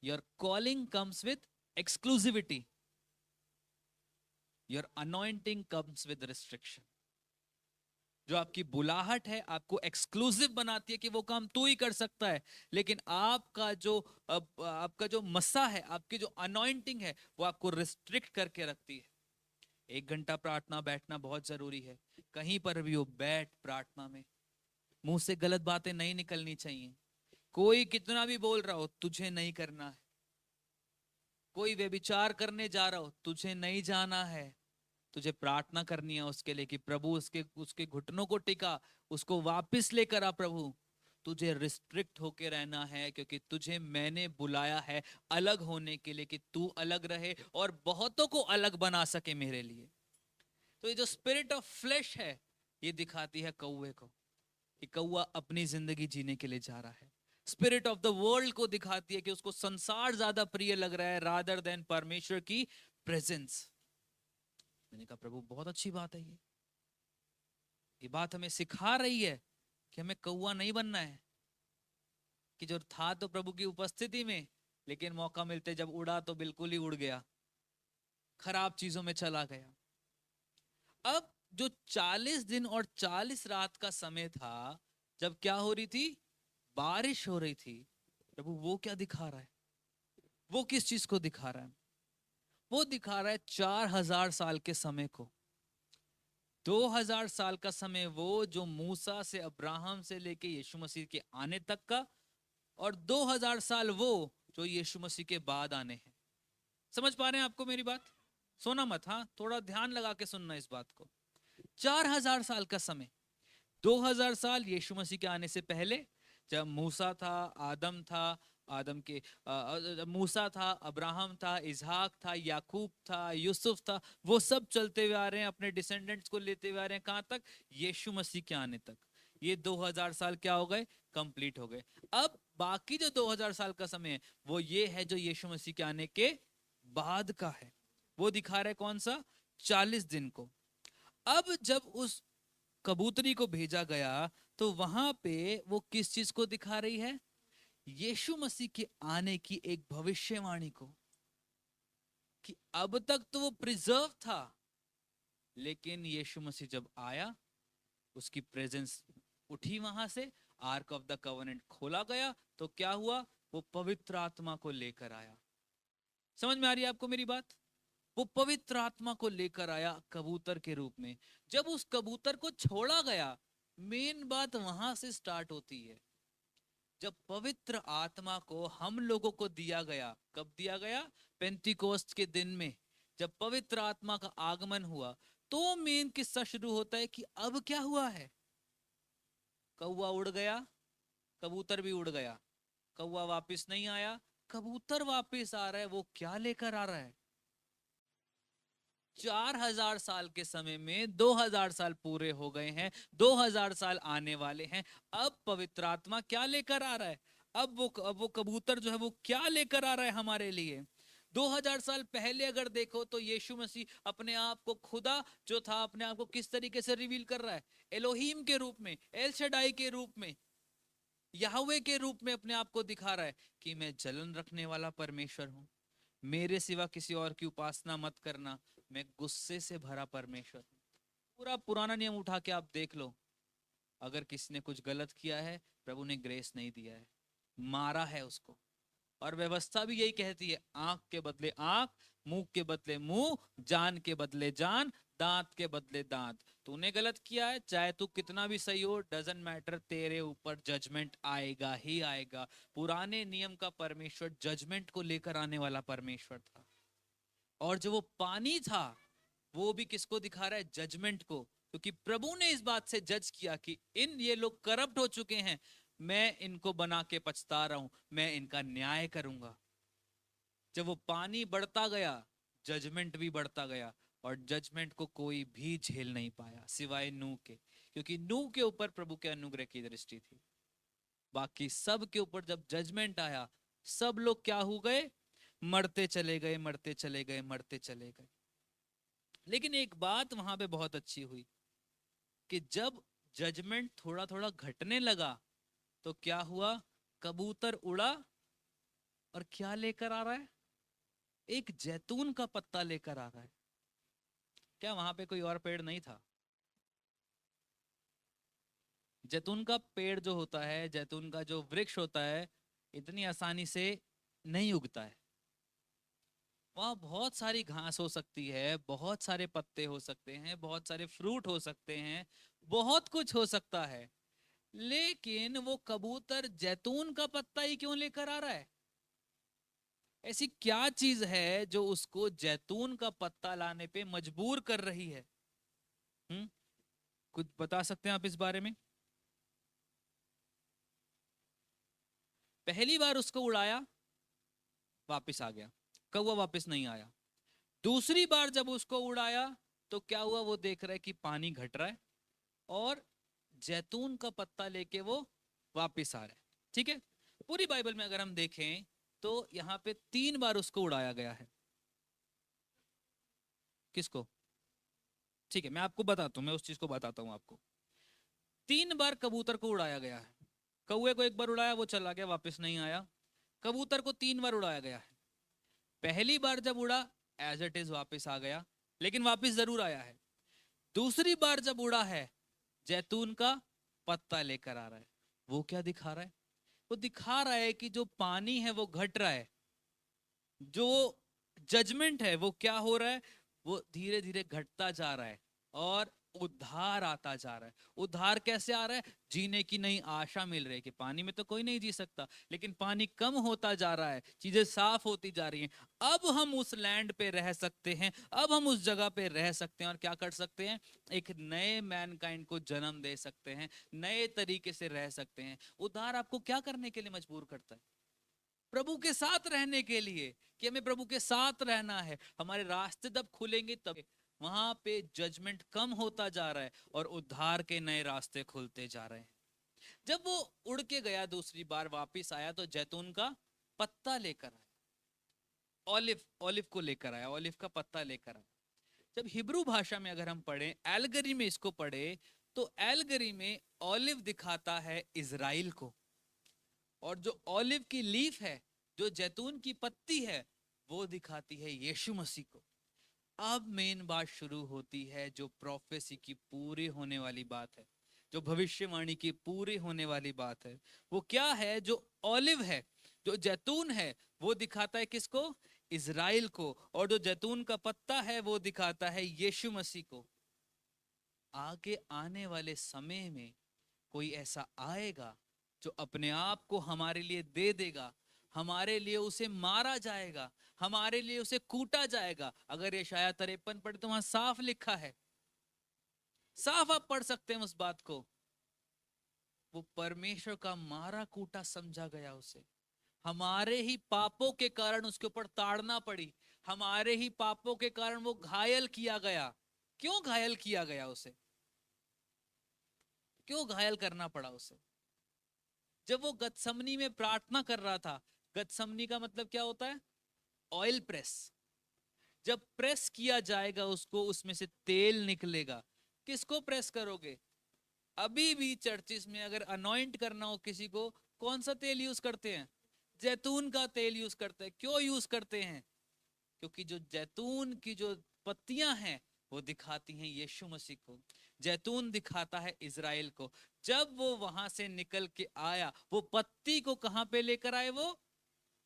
your calling comes with exclusivity, your anointing comes with restriction. जो आपकी बुलाहट है आपको एक्सक्लूसिव बनाती है कि वो काम तू ही कर सकता है, लेकिन आपका जो मसा है, आपकी जो अनॉइंटिंग है, वो आपको रिस्ट्रिक्ट करके रखती है। 1 घंटा प्रार्थना बैठना बहुत जरूरी है, कहीं पर भी हो बैठ प्रार्थना में, मुंह से गलत बातें नहीं निकलनी चाहिए। कोई कितना भी बोल रहा हो तुझे नहीं करना है, कोई व्यभिचार करने जा रहा हो तुझे नहीं जाना है, तुझे प्रार्थना करनी है उसके लिए कि प्रभु उसके उसके घुटनों को टिका, उसको वापस लेकर आ प्रभु। तुझे रिस्ट्रिक्ट होके रहना है, क्योंकि तुझे मैंने बुलाया है अलग होने के लिए, कि तू अलग रहे और बहुतों को अलग बना सके मेरे लिए। तो ये जो स्पिरिट ऑफ फ्लेश है, ये दिखाती है कौवे को कि कौवा अपनी जिंदगी जीने के लिए जा रहा है। स्पिरिट ऑफ द वर्ल्ड को दिखाती है कि उसको संसार ज्यादा प्रिय लग रहा है रादर देन परमेश्वर की प्रेजेंस। मैंने कहा प्रभु बहुत अच्छी बात है, ये बात हमें सिखा रही है कि हमें कौवा नहीं बनना है, कि जो था तो प्रभु की उपस्थिति में, लेकिन मौका मिलते जब उड़ा तो बिल्कुल ही उड़ गया, खराब चीजों में चला गया। अब जो 40 दिन और 40 रात का समय था, जब क्या हो रही थी, बारिश हो रही थी, प्रभु वो क्या दिखा रहा है, वो किस चीज को दिखा रहा है? वो दिखा रहा है 4000 साल के समय को। 2000 साल का समय वो जो मूसा से, अब्राहम से लेके यीशु मसीह के आने तक का, और 2000 साल वो जो यीशु मसीह के बाद आने हैं। समझ पा रहे हैं आपको मेरी बात? सोना मत, हाँ थोड़ा ध्यान लगा के सुनना इस बात को। 4000 साल का समय, 2000 साल यीशु मसीह के आने से पहले, जब मूसा था, आदम था, आदम के मूसा था, अब्राहम था, इजहाक था, याकूब था, यूसुफ था, वो सब चलते हुए आ रहे हैं, अपने डिसेंडेंट्स को लेते हुए आ रहे हैं, कहां तक? यीशु मसीह के आने तक। ये 2000 साल क्या हो गए? कंप्लीट हो गए। अब बाकी जो 2000 साल का समय है, वो ये है जो यीशु मसीह के आने के बाद का है। वो दिखा रहे कौन सा? 40 दिन को। अब जब उस कबूतरी को भेजा गया, तो वहां पे वो किस चीज को दिखा रही है? यीशु मसीह के आने की एक भविष्यवाणी को, कि अब तक तो वो प्रिजर्व था, लेकिन यीशु मसीह जब आया, उसकी प्रेजेंस उठी वहां से, आर्क ऑफ द कवनेंट खोला गया, तो क्या हुआ? वो पवित्र आत्मा को लेकर आया। समझ में आ रही है आपको मेरी बात? वो पवित्र आत्मा को लेकर आया कबूतर के रूप में। जब उस कबूतर को छोड़ा गया, मेन बात वहां से स्टार्ट होती है। जब पवित्र आत्मा को हम लोगों को दिया गया, कब दिया गया? पेंतिकोस्त के दिन में, जब पवित्र आत्मा का आगमन हुआ, तो मेन किस्सा शुरू होता है कि अब क्या हुआ है? कौवा उड़ गया, कबूतर भी उड़ गया, कौवा वापस नहीं आया, कबूतर वापस आ रहा है। वो क्या लेकर आ रहा है? 4000 साल के समय में 2000 साल पूरे हो गए हैं, 2000 साल आने वाले हैं। अब पवित्र आत्मा क्या लेकर आ रहा है? अब वो कबूतर जो है वो क्या लेकर आ रहा है हमारे लिए? 2000 साल पहले अगर देखो तो यीशु मसीह अपने आप को, खुदा जो था, अपने आप को किस तरीके से रिवील कर रहा है? एलोहीम के रूप में, एल शडाई के रूप में, याहवे के रूप में अपने आप को दिखा रहा है कि मैं जलन रखने वाला परमेश्वर हूं, मेरे सिवा किसी और की उपासना मत करना, मैं गुस्से से भरा परमेश्वर हूं। पूरा पुराना नियम उठा के आप देख लो, अगर किसी ने कुछ गलत किया है, प्रभु ने ग्रेस नहीं दिया है। मारा है उसको। और व्यवस्था भी यही कहती है, आंख के बदले आंख, मुंह के बदले मुंह, जान के बदले जान, दांत के बदले दांत। तूने गलत किया है, चाहे तू कितना भी सही हो, डजंट मैटर, तेरे ऊपर जजमेंट आएगा ही आएगा। पुराने नियम का परमेश्वर जजमेंट को लेकर आने वाला परमेश्वर था। और जो वो पानी था वो भी किसको दिखा रहा है? जजमेंट को। क्योंकि प्रभु ने इस बात से जज किया कि ये लोग करप्ट हो चुके हैं, मैं इनको बना के पछता रहा हूं, मैं इनका न्याय करूंगा। जब वो पानी बढ़ता गया, जजमेंट भी बढ़ता गया। और जजमेंट को कोई भी झेल नहीं पाया सिवाय नूह के, क्योंकि नूह के ऊपर प्रभु के अनुग्रह की दृष्टि थी। बाकी सब के ऊपर जब जजमेंट आया, सब लोग क्या हो गए? मरते चले गए, मरते चले गए, मरते चले गए। लेकिन एक बात वहां पे बहुत अच्छी हुई कि जब जजमेंट थोड़ा थोड़ा घटने लगा तो क्या हुआ? कबूतर उड़ा और क्या लेकर आ रहा है? एक जैतून का पत्ता लेकर आ रहा है। क्या वहां पे कोई और पेड़ नहीं था? जैतून का पेड़ जो होता है, जैतून का जो वृक्ष होता है, इतनी आसानी से नहीं उगता है। वहां बहुत सारी घास हो सकती है, बहुत सारे पत्ते हो सकते हैं, बहुत सारे फ्रूट हो सकते हैं, बहुत कुछ हो सकता है। लेकिन वो कबूतर जैतून का पत्ता ही क्यों लेकर आ रहा है? ऐसी क्या चीज है जो उसको जैतून का पत्ता लाने पे मजबूर कर रही है? हम्म कुछ बता सकते हैं आप इस बारे में? पहली बार उसको उड़ाया, वापस आ गया, कौवा वापस नहीं आया। दूसरी बार जब उसको उड़ाया तो क्या हुआ? वो देख रहा है कि पानी घट रहा है और जैतून का पत्ता लेके वो वापस आ रहा है। ठीक है, पूरी बाइबल में अगर हम देखें तो यहाँ पे 3 बार उसको उड़ाया गया है। किसको? ठीक है, मैं आपको बताता हूँ, मैं उस चीज को बताता हूँ आपको। 3 बार कबूतर को उड़ाया गया है। कौए को एक बार उड़ाया, वो चला गया, वापस नहीं आया। कबूतर को 3 बार उड़ाया गया है। पहली बार जब उड़ा, एज इट इज वापस आ गया, लेकिन वापस जरूर आया है। दूसरी बार जब उड़ा है, जैतून का पत्ता लेकर आ रहा है। वो क्या दिखा रहा है? वो दिखा रहा है कि जो पानी है वो घट रहा है, जो जजमेंट है वो क्या हो रहा है? वो धीरे धीरे घटता जा रहा है और उद्धार आता जा रहा है। उद्धार कैसे आ रहा है? जीने की नई आशा मिल रही है कि पानी में तो कोई नहीं जी सकता, लेकिन पानी कम होता जा रहा है, चीजें साफ होती जा रही हैं। अब हम उस लैंड पे रह सकते हैं, अब हम उस जगह पे रह सकते हैं और क्या कर सकते हैं? एक नए मैनकाइंड को जन्म दे सकते हैं, नए तरीके से रह सकते हैं। उद्धार आपको क्या करने के लिए मजबूर करता है? प्रभु के साथ रहने के लिए, कि हमें प्रभु के साथ रहना है। हमारे रास्ते जब खुलेंगे तब वहां पे जजमेंट कम होता जा रहा है और उद्धार के नए रास्ते खुलते जा रहे हैं। जब वो उड़ के गया, दूसरी बार वापस आया तो जैतून का पत्ता लेकर आया, ऑलिव ऑलिव को लेकर आया, ऑलिव का पत्ता लेकर आया। जब हिब्रू भाषा में अगर हम पढ़े, एलगरी में इसको पढ़े, तो एलगरी में ऑलिव दिखाता है इजराइल को, और जो ऑलिव की लीफ है, जो जैतून की पत्ती है, वो दिखाती है यीशु मसीह को। अब मेन बात शुरू होती है, जो प्रोफेसी की पूरी होने वाली बात है, जो भविष्यवाणी की पूरी होने वाली बात है। वो क्या है? जो ऑलिव है, जो जैतून है, वो दिखाता है किसको? इजराइल को। और जो जैतून का पत्ता है वो दिखाता है यीशु मसीह को। आगे आने वाले समय में कोई ऐसा आएगा जो अपने आप को हमारे लिए दे देगा, हमारे लिए उसे मारा जाएगा, हमारे लिए उसे कूटा जाएगा। अगर यशायाह 53 पढ़े तो वहां साफ लिखा है, साफ आप पढ़ सकते हैं उस बात को। वो परमेश्वर का मारा कूटा समझा गया उसे। हमारे ही पापों के कारण उसके ऊपर ताड़ना पड़ी, हमारे ही पापों के कारण वो घायल किया गया। क्यों घायल किया गया उसे? क्यों घायल करना पड़ा उसे? जब वो गतसमनी में प्रार्थना कर रहा था, गतसमनी का मतलब क्या होता है? Oil press. जब प्रेस किया जाएगा उसको, उसमें से तेल निकलेगा। किसको प्रेस करोगे? अभी भी चर्चिस में अगर अनॉइंट करना हो किसी को, कौन सा तेल यूज करते हैं? जैतून का तेल यूज करते हैं। क्यों यूज करते हैं? क्योंकि जो जैतून की जो पत्तियां हैं वो दिखाती हैं यीशु मसीह को। जैतून दिखाता है इज़राइल को। जब वो वहां से निकल के आया, वो पत्ती को कहां पे लेकर आए? वो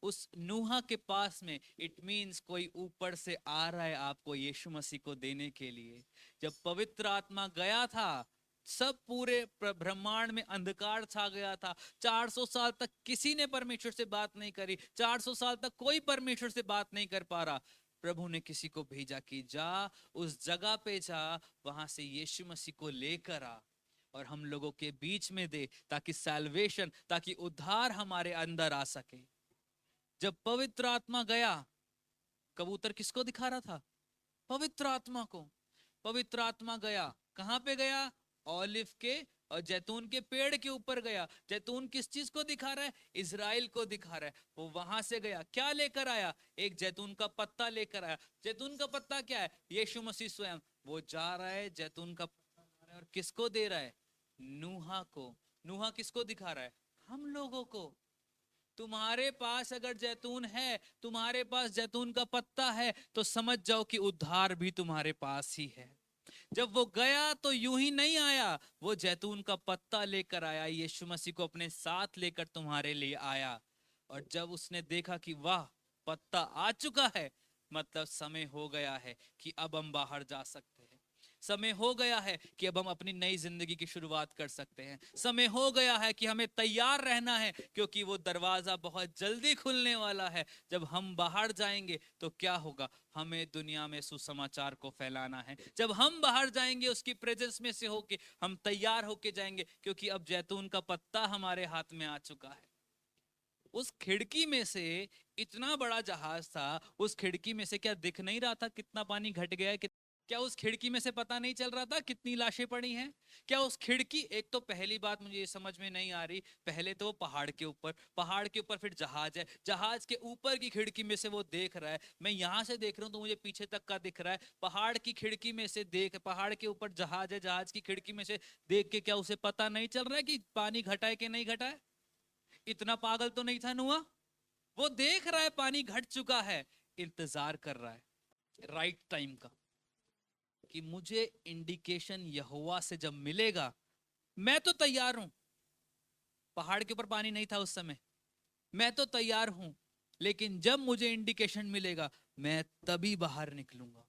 उस नूहा के पास में। इट मीन्स कोई ऊपर से आ रहा है आपको यीशु मसीह को देने के लिए। जब पवित्र आत्मा गया था, सब पूरे ब्रह्मांड में अंधकार छा गया था। 400 साल तक किसी ने परमेश्वर से बात नहीं करी। 400 साल तक कोई परमेश्वर से बात नहीं कर पा रहा। प्रभु ने किसी को भेजा कि जा उस जगह पे जा, वहां से यीशु मसीह को लेकर आ और हम लोगों के बीच में दे, ताकि सैल्वेशन, ताकि उद्धार हमारे अंदर आ सके। जब पवित्र आत्मा गया, कबूतर किसको दिखा रहा था? पवित्र आत्मा को। पवित्र आत्मा गया, कहां पे गया? ऑलिव के और जैतून के पेड़ के ऊपर गया। जैतून किस चीज को दिखा रहा है? इज़राइल को दिखा रहा है। वो वहां से गया, क्या लेकर आया? एक जैतून का पत्ता लेकर आया। जैतून का पत्ता क्या है? यीशु मसीह स्वयं। वो जा रहा है, जैतून का पत्ता ला रहा है और किसको दे रहा है? नूहा को। नूहा किसको दिखा रहा है? हम लोगों को। तुम्हारे पास अगर जैतून है, तुम्हारे पास जैतून का पत्ता है, तो समझ जाओ कि उद्धार भी तुम्हारे पास ही है। जब वो गया तो यूं ही नहीं आया, वो जैतून का पत्ता लेकर आया, यीशु मसीह को अपने साथ लेकर तुम्हारे लिए आया। और जब उसने देखा कि वाह, पत्ता आ चुका है, मतलब समय हो गया है कि अब हम बाहर जा सकते हैं। समय हो गया है कि अब हम अपनी नई जिंदगी की शुरुआत कर सकते हैं। समय हो गया है कि हमें तैयार रहना है, क्योंकि वो दरवाजा बहुत जल्दी खुलने वाला है। जब हम बाहर जाएंगे तो क्या होगा? हमें दुनिया में सुसमाचार को फैलाना है। जब हम बाहर जाएंगे उसकी प्रेजेंस में से होके, हम तैयार होके जाएंगे, क्योंकि अब जैतून का पत्ता हमारे हाथ में आ चुका है। उस खिड़की में से, इतना बड़ा जहाज था, उस खिड़की में से क्या दिख नहीं रहा था कितना पानी घट गया है? क्या उस खिड़की में से पता नहीं चल रहा था कितनी लाशें पड़ी हैं? क्या उस खिड़की, एक तो पहली बात मुझे ये समझ में नहीं आ रही, पहले तो वो पहाड़ के ऊपर, पहाड़ के ऊपर फिर जहाज है, जहाज के ऊपर की खिड़की में से वो देख रहा है। मैं यहाँ से देख रहा हूँ तो मुझे पीछे तक का दिख रहा है। पहाड़ की खिड़की में से देख, पहाड़ के ऊपर जहाज है, जहाज की खिड़की में से देख के क्या उसे पता नहीं चल रहा है कि पानी घटा है कि नहीं घटा है? इतना पागल तो नहीं था नूहा। वो देख रहा है पानी घट चुका है, इंतजार कर रहा है राइट टाइम का, कि मुझे इंडिकेशन यहोवा से जब मिलेगा मैं तो तैयार हूं। पहाड़ के ऊपर पानी नहीं था उस समय, मैं तो तैयार हूं, लेकिन जब मुझे इंडिकेशन मिलेगा मैं तभी बाहर निकलूंगा।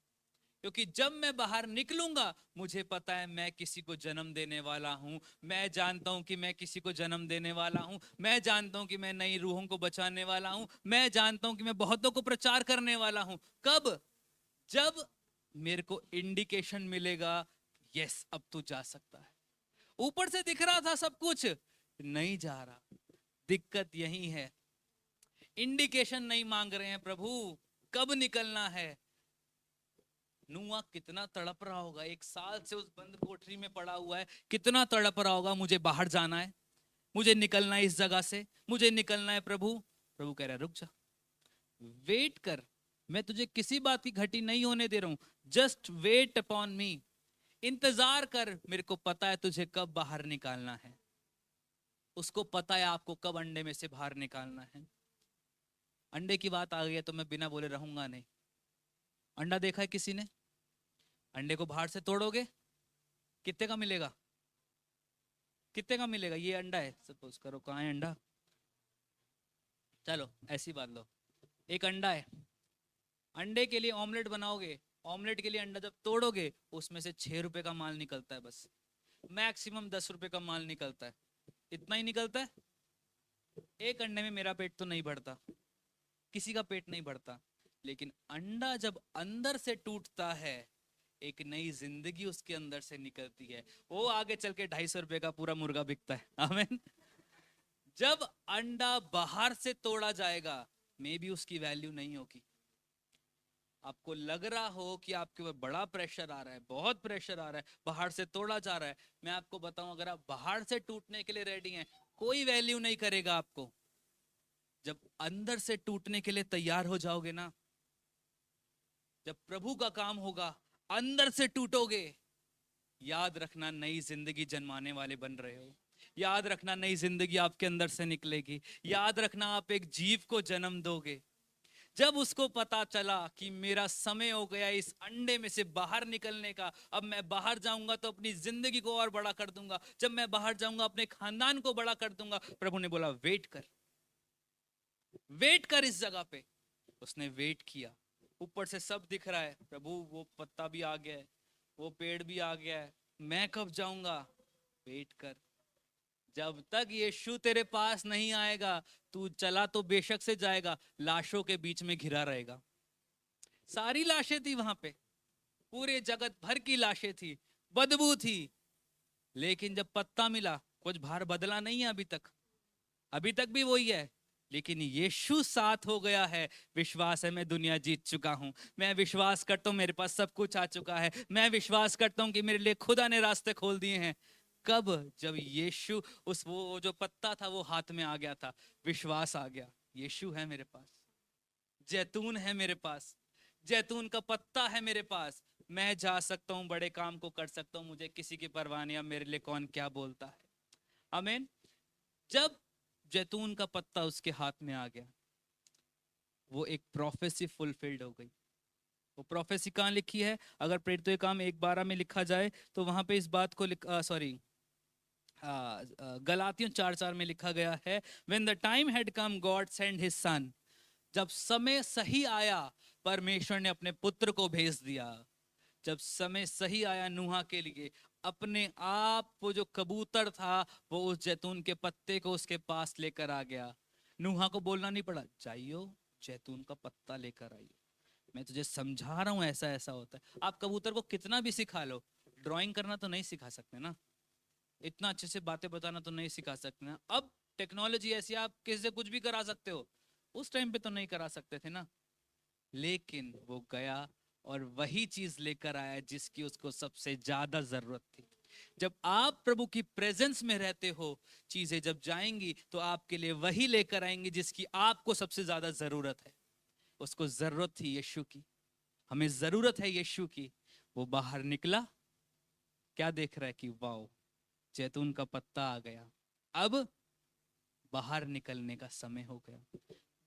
क्योंकि जब मैं बाहर निकलूंगा, मुझे पता है मैं किसी को जन्म देने वाला हूं। मैं जानता हूं कि मैं किसी को जन्म देने वाला हूं। मैं जानता हूं कि मैं नई रूहों को बचाने वाला हूं। मैं जानता हूं कि मैं बहुतों को प्रचार करने वाला हूं। कब? जब मेरे को इंडिकेशन मिलेगा, यस अब तू जा सकता है। ऊपर से दिख रहा था सब कुछ, नहीं जा रहा। दिक्कत यही है, इंडिकेशन नहीं मांग रहे हैं प्रभु, कब निकलना है। नूहा कितना तड़प रहा होगा, 1 साल से उस बंद कोठरी में पड़ा हुआ है, कितना तड़प रहा होगा, मुझे बाहर जाना है, मुझे निकलना है इस जगह से, मुझे निकलना है। प्रभु प्रभु कह रहा है रुक जा, वेट कर, मैं तुझे किसी बात की घटी नहीं होने दे रहा हूं, जस्ट वेट अपॉन मी, इंतजार कर, मेरे को पता है तुझे कब बाहर निकालना है। उसको पता है आपको कब अंडे में से बाहर निकालना है। अंडे की बात आ गई है तो मैं बिना बोले रहूंगा नहीं। अंडा देखा है किसी ने? अंडे को बाहर से तोड़ोगे, कितने का मिलेगा? कितने का मिलेगा? ये अंडा है, सपोज करो, कहाँ है अंडा? चलो ऐसी बात लो, एक अंडा है, अंडे के लिए ऑमलेट बनाओगे, ऑमलेट के लिए अंडा जब तोड़ोगे उसमें से 6 रुपए का माल निकलता है, बस मैक्सिमम 10 रुपए का माल निकलता है, इतना ही निकलता है। एक अंडे में मेरा पेट तो नहीं भरता, किसी का पेट नहीं भरता, लेकिन अंडा जब अंदर से टूटता है, एक नई जिंदगी उसके अंदर से निकलती है। वो आगे चल के 250 रुपए का पूरा मुर्गा बिकता है। आमीन। जब अंडा बाहर से तोड़ा जाएगा, मे भी उसकी वैल्यू नहीं होगी। आपको लग रहा हो कि आपके ऊपर बड़ा प्रेशर आ रहा है, बहुत प्रेशर आ रहा है, बाहर से तोड़ा जा रहा है, मैं आपको बताऊं, अगर आप बाहर से टूटने के लिए रेडी हैं, कोई वैल्यू नहीं करेगा आपको। जब अंदर से टूटने के लिए तैयार हो जाओगे ना, जब प्रभु का काम होगा, अंदर से टूटोगे, याद रखना नई जिंदगी जन्माने वाले बन रहे हो। याद रखना नई जिंदगी आपके अंदर से निकलेगी। याद रखना आप एक जीव को जन्म दोगे। जब उसको पता चला कि मेरा समय हो गया इस अंडे में से बाहर निकलने का, अब मैं बाहर जाऊंगा तो अपनी जिंदगी को और बड़ा कर दूंगा, जब मैं बाहर जाऊंगा अपने खानदान को बड़ा कर दूंगा, प्रभु ने बोला वेट कर इस जगह पे। उसने वेट किया। ऊपर से सब दिख रहा है, प्रभु वो पत्ता भी आ गया है, वो पेड़ भी आ गया है, मैं कब जाऊंगा? वेट कर, जब तक यीशु तेरे पास नहीं आएगा, तू चला तो बेशक से जाएगा, लाशों के बीच में घिरा रहेगा। सारी लाशें थी वहां पे, पूरे जगत भर की लाशें थी, बदबू थी। लेकिन जब पत्ता मिला, कुछ भार बदला नहीं है अभी तक भी वही है। लेकिन यीशु साथ हो गया है। विश्वास है मैं दुनिया जीत चुका हूं, मैं विश्वास करता हूं मेरे पास सब कुछ आ चुका है, मैं विश्वास करता हूं कि मेरे लिए खुदा ने रास्ते खोल दिए हैं। कब? जब यीशु उस वो जो पत्ता था वो हाथ में आ गया था, विश्वास आ गया, यीशु है मेरे पास, जैतून है मेरे पास, जैतून का पत्ता है मेरे पास, मैं जा सकता हूं, बड़े काम को कर सकता हूं, मुझे किसी की परवाह नहीं, अब मेरे लिए कौन क्या बोलता है। आमीन। जब जैतून का पत्ता उसके हाथ में आ गया, वो एक प्रोफेसी फुलफिल्ड हो गई। वो प्रोफेसी कहाँ लिखी है? अगर प्रेरितों के काम 1:12 में लिखा जाए तो वहां पे इस बात को गलातियों 4:4 में लिखा गया है, When the time had come, God sent his son। जब समय सही आया, परमेश्वर ने अपने पुत्र को भेज दिया। जब समय सही आया नूहा के लिए, अपने आप वो जो कबूतर था वो उस जैतून के पत्ते को उसके पास लेकर आ गया। नूहा को बोलना नहीं पड़ा, जाइयो जैतून का पत्ता लेकर आइयो, मैं तुझे समझा रहा हूं ऐसा ऐसा होता है। आप कबूतर को कितना भी सिखा लो, ड्राइंग करना तो नहीं सिखा सकते ना, इतना अच्छे से बातें बताना तो नहीं सिखा सकते ना। अब टेक्नोलॉजी ऐसी, आप किसी से कुछ भी करा सकते हो, उस टाइम पे तो नहीं करा सकते थे ना। लेकिन वो गया और वही चीज लेकर आया जिसकी उसको सबसे ज्यादा जरूरत थी। जब आप प्रभु की प्रेजेंस में रहते हो, चीजें जब जाएंगी तो आपके लिए वही लेकर आएंगी जिसकी आपको सबसे ज्यादा जरूरत है। उसको जरूरत थी यीशु की, हमें जरूरत है यीशु की। वो बाहर निकला, क्या देख रहा है कि वाओ जैतून का पत्ता आ गया, अब बाहर निकलने का समय हो गया।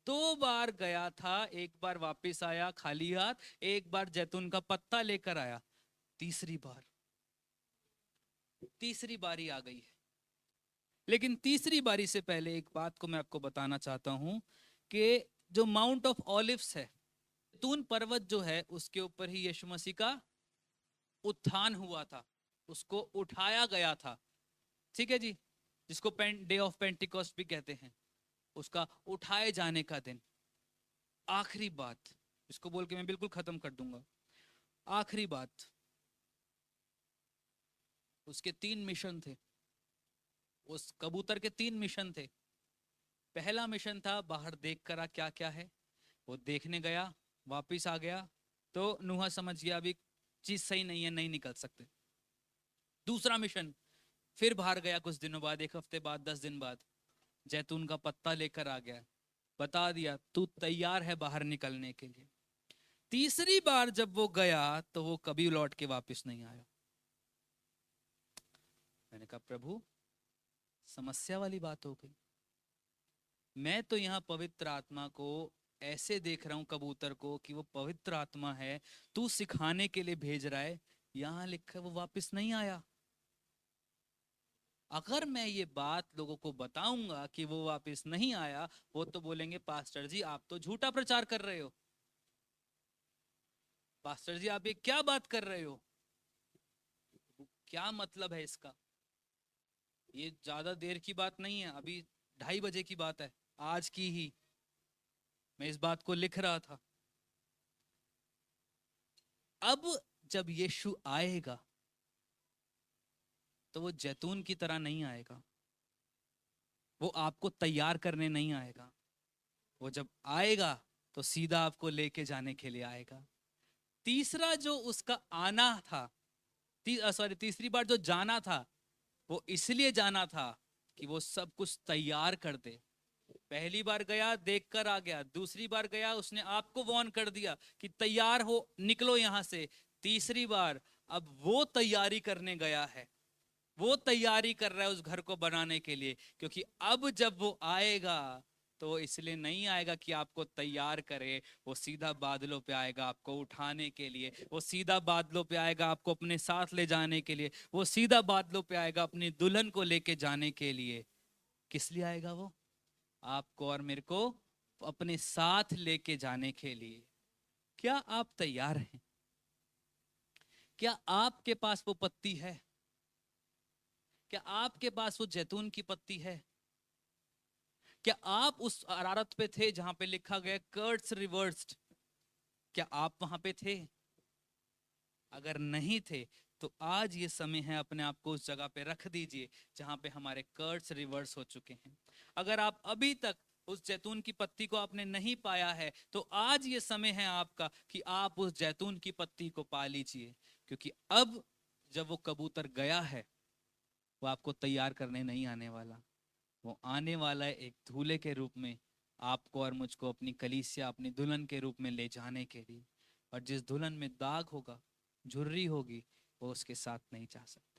2 बार गया था, एक बार वापस आया खाली हाथ, एक बार जैतून का पत्ता लेकर आया, तीसरी बारी आ गई है। लेकिन तीसरी बारी से पहले एक बात को मैं आपको बताना चाहता हूं कि जो माउंट ऑफ ऑलिव्स है, जैतून पर्वत जो है, उसके ऊपर ही यीशु मसीह का उत्थान हुआ था, उसको उठाया गया था। ठीक है जी, जिसको डे ऑफ पेंटिकॉस्ट भी कहते हैं, उसका उठाए जाने का दिन। आखिरी बात, इसको बोल के मैं बिल्कुल खत्म कर दूंगा। आखिरी बात, उसके 3 मिशन थे, उस कबूतर के 3 मिशन थे। पहला मिशन था बाहर देख कर क्या क्या है, वो देखने गया, वापिस आ गया, तो नूहा समझ गया अभी चीज सही नहीं है, नहीं निकल सकते। दूसरा मिशन, फिर बाहर गया कुछ दिनों बाद, 1 हफ्ते बाद, 10 दिन बाद, जैतून का पत्ता लेकर आ गया, बता दिया तू तैयार है बाहर निकलने के लिए। तीसरी बार जब वो गया तो वो कभी लौट के वापस नहीं आया। मैंने कहा प्रभु समस्या वाली बात हो गई। मैं तो यहाँ पवित्र आत्मा को ऐसे देख रहा हूं, कबूतर को, कि वो पवित्र आत्मा है, तू सिखाने के लिए भेज रहा है, यहां लिखा है वो वापस नहीं आया। अगर मैं ये बात लोगों को बताऊंगा कि वो वापस नहीं आया, वो तो बोलेंगे पास्टर जी आप तो झूठा प्रचार कर रहे हो, पास्टर जी आप ये क्या बात कर रहे हो, क्या मतलब है इसका। ये ज्यादा देर की बात नहीं है, अभी 2:30 बजे की बात है, आज की ही मैं इस बात को लिख रहा था। अब जब यीशु आएगा तो वो जैतून की तरह नहीं आएगा, वो आपको तैयार करने नहीं आएगा। वो जब आएगा तो सीधा आपको लेके जाने के लिए आएगा। तीसरा जो उसका आना था, तीसरी बार जो जाना था, वो इसलिए जाना था कि वो सब कुछ तैयार कर दे। पहली बार गया देखकर आ गया, दूसरी बार गया उसने आपको वार्न कर दिया कि तैयार हो निकलो यहां से। तीसरी बार अब वो तैयारी करने गया है, वो तैयारी कर रहा है उस घर को बनाने के लिए, क्योंकि अब जब वो आएगा तो वो इसलिए नहीं आएगा कि आपको तैयार करे, वो सीधा बादलों पे आएगा आपको उठाने के लिए, वो सीधा बादलों पे आएगा आपको अपने साथ ले जाने के लिए, वो सीधा बादलों पे आएगा अपनी दुल्हन को लेके जाने के लिए। किस लिए आएगा वो? आपको और मेरे को अपने साथ लेके जाने के लिए। क्या आप तैयार हैं? क्या आपके पास वो पत्ती है? क्या आपके पास वो जैतून की पत्ती है? क्या आप उस अरारत पे थे जहां पे लिखा गया कर्ट्स रिवर्स्ड? क्या आप वहां पे थे? अगर नहीं थे तो आज ये समय है, अपने आप को उस जगह पे रख दीजिए जहां पे हमारे कर्ट्स रिवर्स हो चुके हैं। अगर आप अभी तक उस जैतून की पत्ती को आपने नहीं पाया है तो आज ये समय है आपका कि आप उस जैतून की पत्ती को पा लीजिए, क्योंकि अब जब वो कबूतर गया है वो आपको तैयार करने नहीं आने वाला। वो आने वाला है एक दूल्हे के रूप में, आपको और मुझको अपनी कलीसिया, अपनी दुल्हन के रूप में ले जाने के लिए। और जिस दुल्हन में दाग होगा, झुर्री होगी, वो उसके साथ नहीं जा सकता।